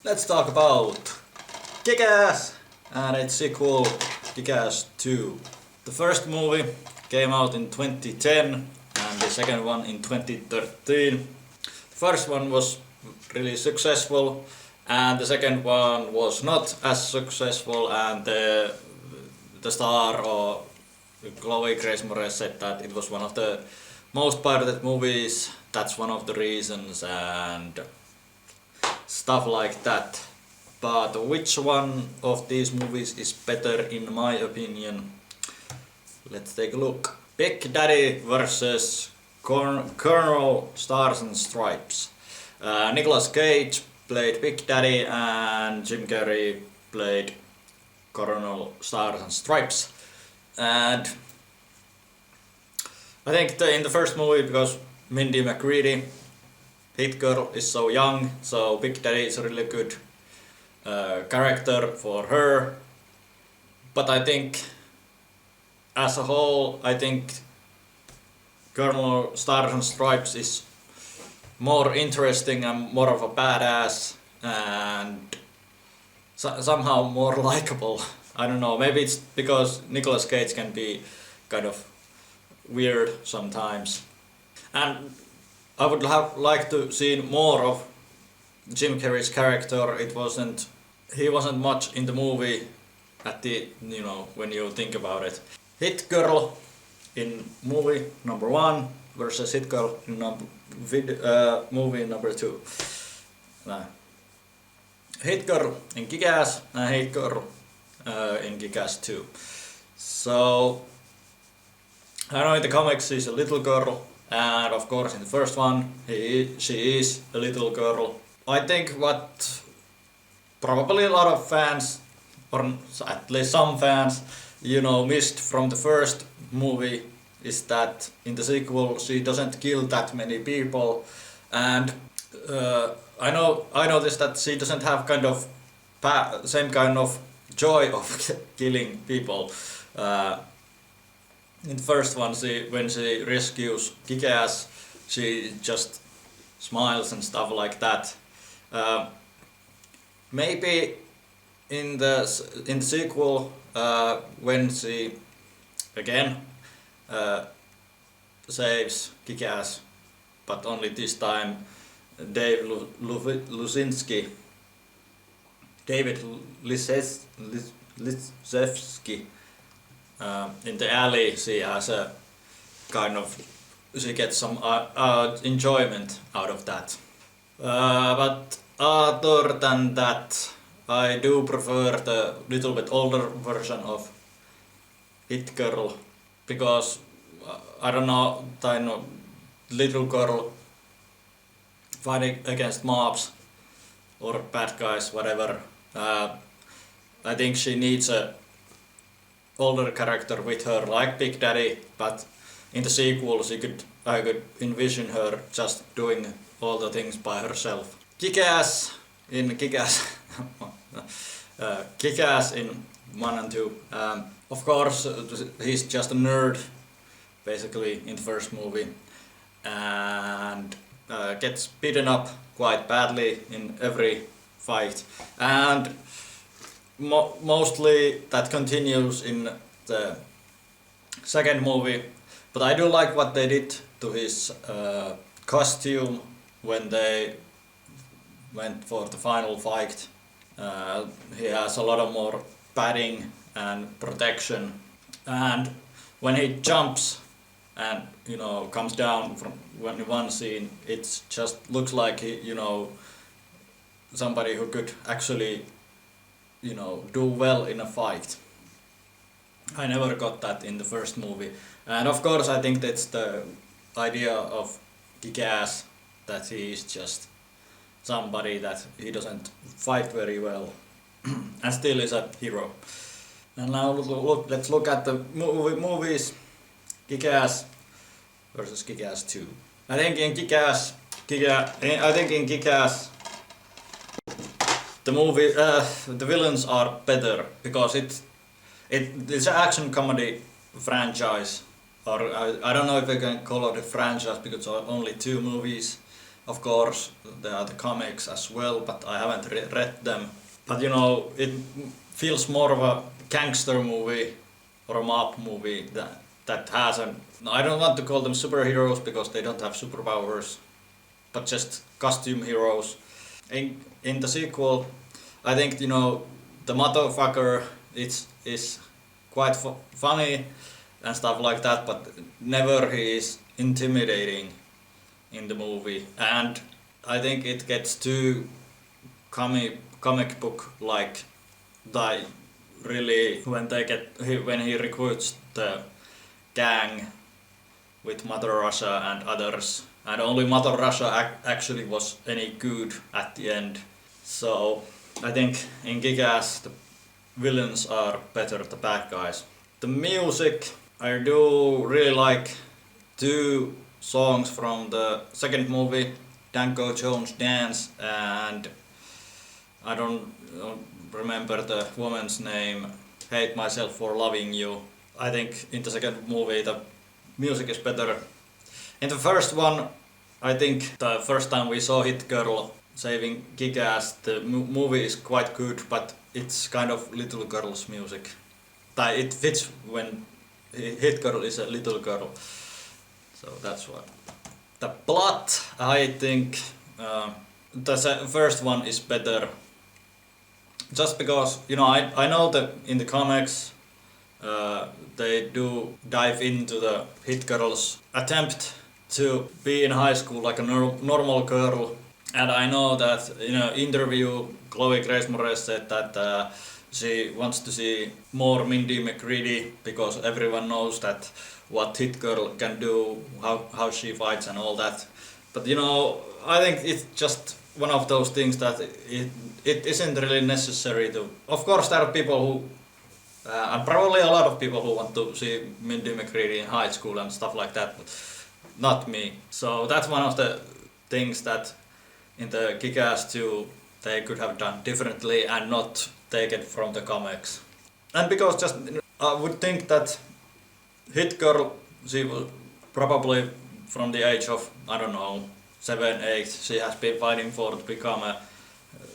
Let's talk about Kick-Ass and its sequel, Kick-Ass 2. The first movie came out in 2010 and the second one in 2013. The first one was really successful and the second one was not as successful, and the star, or Chloe Grace Moretz, said that it was one of the most pirated movies. That's one of the reasons and stuff like that. But which one of these movies is better in my opinion? Let's take a look. Big Daddy versus Colonel Stars and Stripes. Nicolas Cage played Big Daddy and Jim Carrey played Colonel Stars and Stripes. And I think in the first movie, because Mindy McCready, Hit Girl, is so young, so Big Daddy is a really good character for her. But I think as a whole, I think Colonel Stars and Stripes is more interesting and more of a badass and somehow more likable. I don't know, maybe it's because Nicolas Cage can be kind of weird sometimes. And I would have liked to see more of Jim Carrey's character. He wasn't much in the movie at the, when you think about it. Hit Girl in movie number 1 versus Hit Girl in movie number 2. Hit Girl in Kick-Ass and Hit Girl in Kick-Ass 2. So I know in the comics she's a little girl, and of course in the first one she is a little girl. I think what probably a lot of fans, or at least some fans, missed from the first movie is that in the sequel she doesn't kill that many people, and I noticed that she doesn't have kind of same kind of joy of killing people. In the first one, when she rescues Kick-Ass, she just smiles and stuff like that. Maybe in the sequel, when she again saves Kick-Ass, but only this time David Lizevsky, in the alley, she gets some enjoyment out of that. But other than that, I do prefer the little bit older version of Hit Girl, because I don't know, little girl fighting against mobs or bad guys, whatever. I think she needs a older character with her, like Big Daddy, but in the sequel I could envision her just doing all the things by herself. Kick-Ass in Kick-Ass Kick-Ass in 1 and 2. Of course, he's just a nerd, basically, in the first movie, and gets beaten up quite badly in every fight, and mostly that continues in the second movie. But I do like what they did to his costume when they went for the final fight. He has a lot of more padding and protection, and when he jumps and comes down from one scene, it just looks like somebody who could actually do well in a fight. I never got that in the first movie, and of course I think that's the idea of Kick-Ass, that he is just somebody that he doesn't fight very well and still is a hero. And now let's look at the movies. Kick-Ass versus Kick-Ass 2. I think in Kick-Ass the movie, the villains are better, because it's an action comedy franchise, or I don't know if I can call it a franchise because it's only 2 movies, Of course, there are the comics as well, but I haven't read them. But you know, it feels more of a gangster movie or a mob movie that has an... I don't want to call them superheroes because they don't have superpowers, but just costume heroes. In the sequel, I think, you know, the motherfucker is quite funny and stuff like that, but never he is intimidating in the movie. And I think it gets too comic book like, really when he recruits the gang with Mother Russia and others, and only Mother Russia actually was any good at the end. So I think in Kick-Ass the villains are better than the bad guys. The music, I do really like two songs from the second movie, Danko Jones Dance, and I don't remember the woman's name, Hate Myself for Loving You. I think in the second movie the music is better. In the first one, I think the first time we saw Hit Girl saving Kick-Ass, the movie is quite good, but it's kind of little girl's music. It fits when Hit Girl is a little girl. So that's why. The plot, I think the first one is better. Just because, you know, I know that in the comics they do dive into the Hit Girl's attempt to be in high school like a normal girl. And I know that in an interview, Chloe Grace Moretz said that she wants to see more Mindy McCready because everyone knows that what Hit Girl can do, how she fights and all that. But you know, I think it's just one of those things that it isn't really necessary to... Of course there are people who, and probably a lot of people who want to see Mindy McCready in high school and stuff like that, but not me. So that's one of the things that in the Kick-Ass 2 they could have done differently and not take it from the comics. And because just I would think that Hit Girl, she was probably from the age of, I don't know, 7, 8, she has been fighting for to become a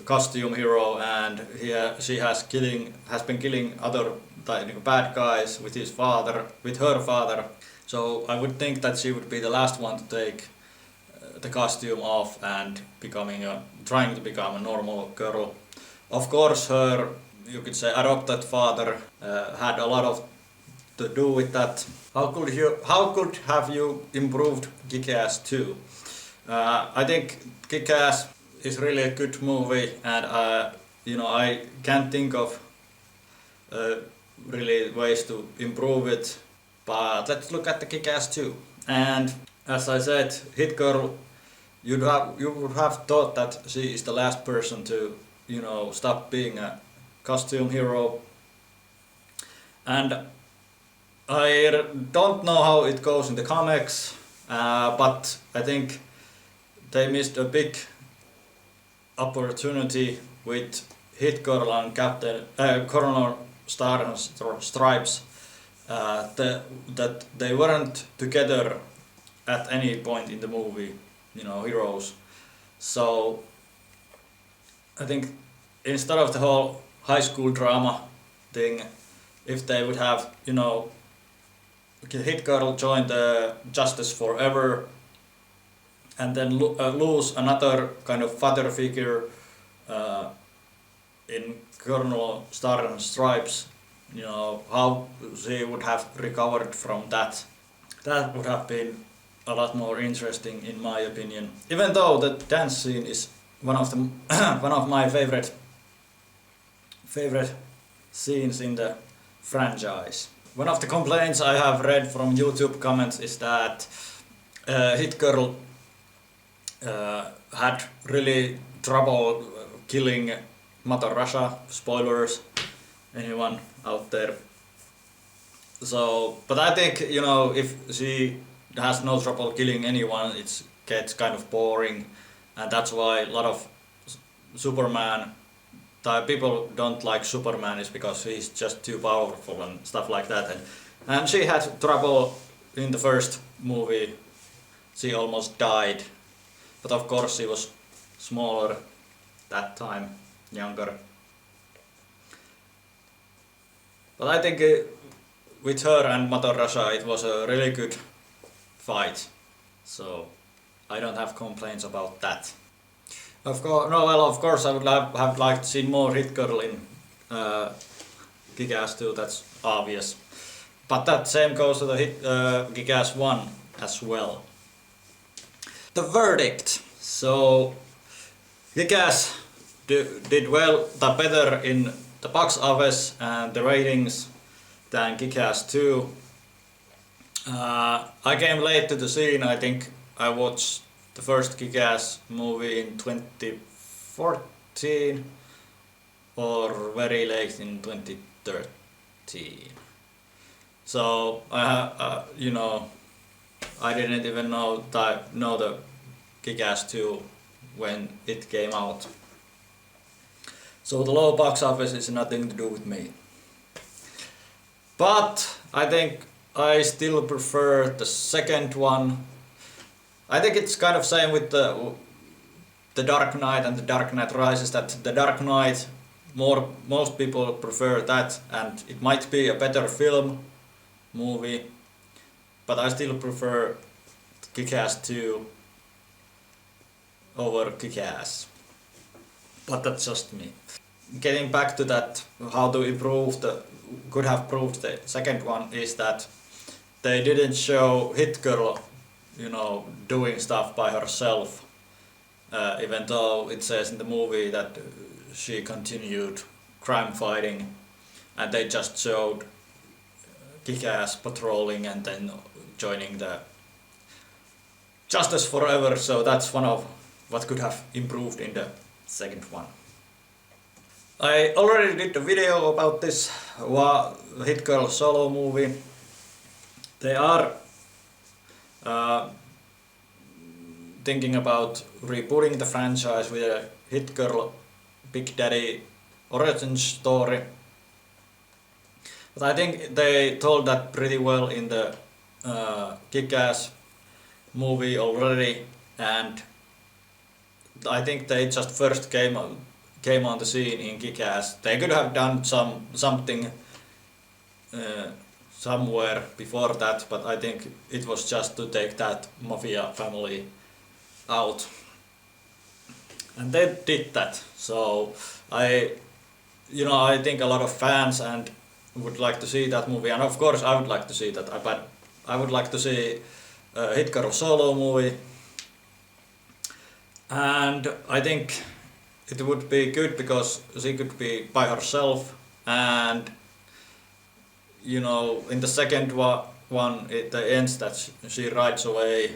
costume hero, and she has been killing other bad guys with her father. So I would think that she would be the last one to take the costume off and trying to become a normal girl. Of course, her, you could say, adopted father had a lot of to do with that. How could have you improved Kick-Ass 2? I think Kick-Ass is really a good movie, and you know, I can't think of really ways to improve it. But let's look at the Kick-Ass 2. And as I said, Hit Girl, you would have thought that she is the last person to, you know, stop being a costume hero. And I don't know how it goes in the comics, but I think they missed a big opportunity with Hit Girl and Colonel Stripes, that they weren't together at any point in the movie, you know, heroes. So I think instead of the whole high school drama thing, if they would have, you know, Hit Girl join the Justice Forever and then lose another kind of father figure in Colonel Star and Stripes, you know, how she would have recovered from that. That would have been a lot more interesting in my opinion. Even though the dance scene is one of my favorite scenes in the franchise. One of the complaints I have read from YouTube comments is that Hit Girl had really trouble killing Mother Russia. Spoilers, anyone out there? So, but I think, you know, if she has no trouble killing anyone, it gets kind of boring, and that's why a lot of Superman, people don't like Superman is because he's just too powerful and stuff like that. And she had trouble in the first movie. She almost died but of course she was smaller that time, younger. But I think with her and Mato Rasha it was a really good fight, so I don't have complaints about that. Of course I would have liked to see more Hit Girl in Kick-Ass 2, that's obvious. But that same goes to the Kick-Ass 1 as well. The verdict. So Kick-Ass did well, better in the box office and the ratings than Kick-Ass 2. I came late to the scene. I think I watched the first Kick-Ass movie in 2014 or very late in 2013. So you know, I didn't even know the Kick-Ass 2 when it came out. So the low box office is nothing to do with me. But I think I still prefer the second one. I think it's kind of same with the Dark Knight and the Dark Knight Rises, that the Dark Knight, most people prefer that, and it might be a better movie, but I still prefer Kick-Ass 2 over Kick-Ass. But that's just me. Getting back to that, how to improve could have improved the second one, is that they didn't show Hit Girl, you know, doing stuff by herself, even though it says in the movie that she continued crime fighting, and they just showed Kick-Ass patrolling and then joining the Justice Forever, so that's one of what could have improved in the second one. I already did a video about this Hit Girl solo movie. They are thinking about rebooting the franchise with a Hit Girl Big Daddy origin story. But I think they told that pretty well in the Kick-Ass movie already, and I think they just first came on the scene in Kick-Ass. They could have done something somewhere before that, but I think it was just to take that mafia family out, and they did that. So I think a lot of fans and would like to see that movie, and of course I would like to see that. But I would like to see a Hit Girl solo movie, and I think it would be good because she could be by herself, and you know, in the second one it ends that she rides away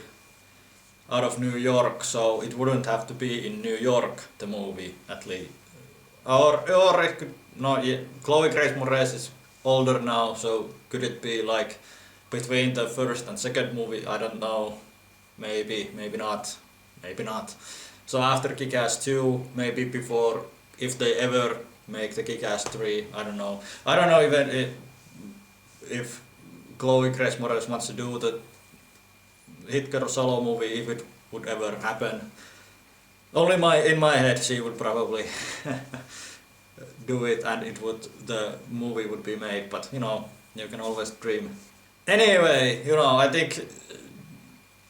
out of New York, so it wouldn't have to be in New York, the movie, at least. Or it could, no, yeah, Chloe Grace Moretz is older now, so could it be like between the first and second movie? I don't know, maybe not. So after Kick-Ass 2, maybe before, if they ever make the Kick-Ass 3, I don't know even if Chloe Grace Moretz wants to do the Hit Girl solo movie, if it would ever happen. Only in my head she would probably do it, and the movie would be made, but you know, you can always dream. Anyway, you know, I think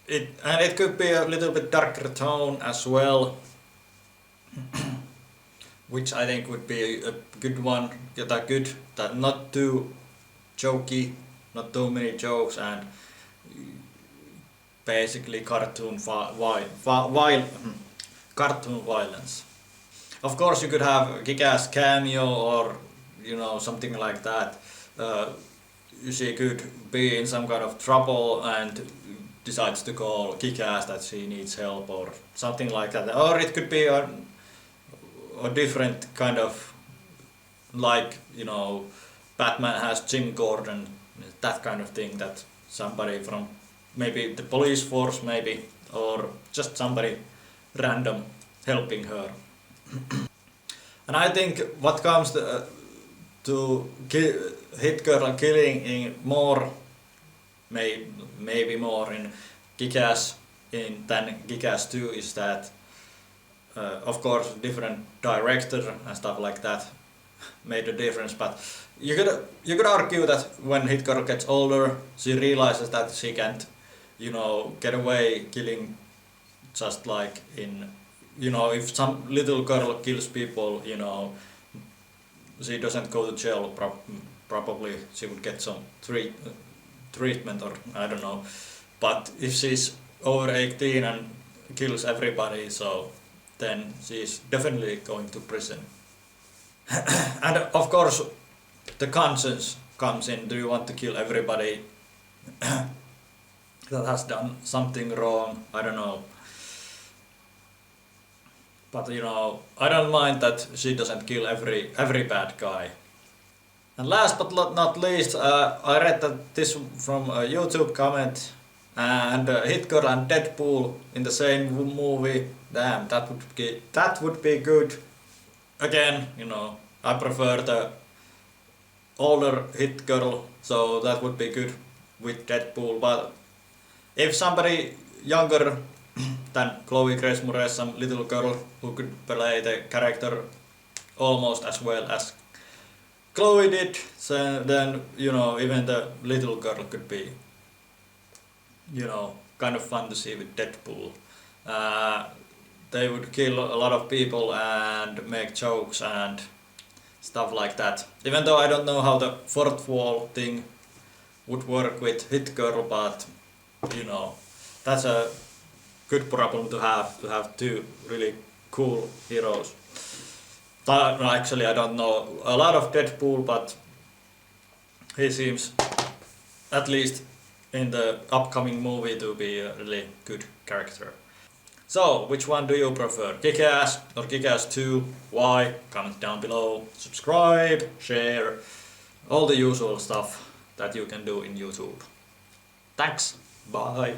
it could be a little bit darker tone as well, which I think would be a good one, that not too jokey, not too many jokes, and basically cartoon violence. Of course you could have Kick-Ass cameo, or you know, something like that. She could be in some kind of trouble and decides to call Kick-Ass that she needs help, or something like that. Or it could be a different kind of, like, you know, Batman has Jim Gordon, that kind of thing, that somebody from maybe the police force, maybe, or just somebody random helping her. And I think what comes to Hit Girl killing in more, maybe more in Kick-Ass than Kick-Ass 2 is that, of course, different director and stuff like that made a difference. But you could argue that when Hit Girl gets older, she realizes that she can't, get away killing just like in, if some little girl kills people, she doesn't go to jail. Probably she would get some treatment, or I don't know. But if she's over 18 and kills everybody, so then she's definitely going to prison. And of course the conscience comes in. Do you want to kill everybody that has done something wrong? I don't know. But I don't mind that she doesn't kill every bad guy. And last but not least, I read that this from a YouTube comment, and Hit Girl and Deadpool in the same movie. Damn, that would be good. Again, I prefer the older Hit Girl, so that would be good with Deadpool. But if somebody younger than Chloe Grace Moretz, some little girl who could play the character almost as well as Chloe did, so then even the little girl could be kind of fun to see with Deadpool. They would kill a lot of people and make jokes and stuff like that. Even though I don't know how the fourth wall thing would work with Hit Girl, but that's a good problem to have two really cool heroes. No, actually I don't know a lot of Deadpool, but he seems, at least in the upcoming movie, to be a really good character. So, which one do you prefer? Kick-Ass or Kick-Ass 2? Why? Comment down below. Subscribe, share, all the usual stuff that you can do in YouTube. Thanks, bye!